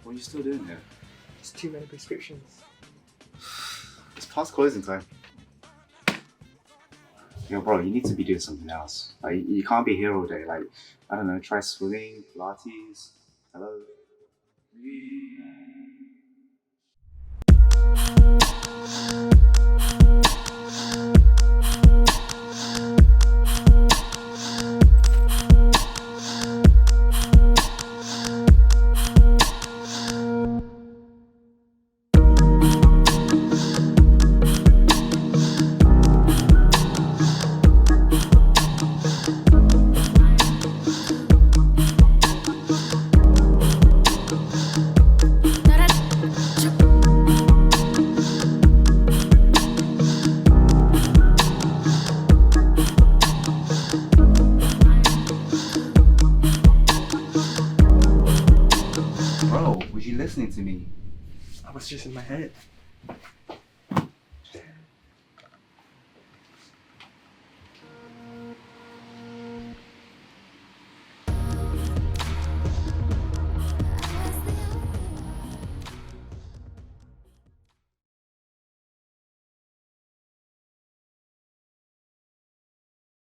What are you still doing here? It's too many prescriptions. It's past closing time. Yo, bro, you need to be doing something else. Like, you can't be here all day. Like, I don't know, try swimming, Pilates. Hello? Bro, was you listening to me? I was just in my head.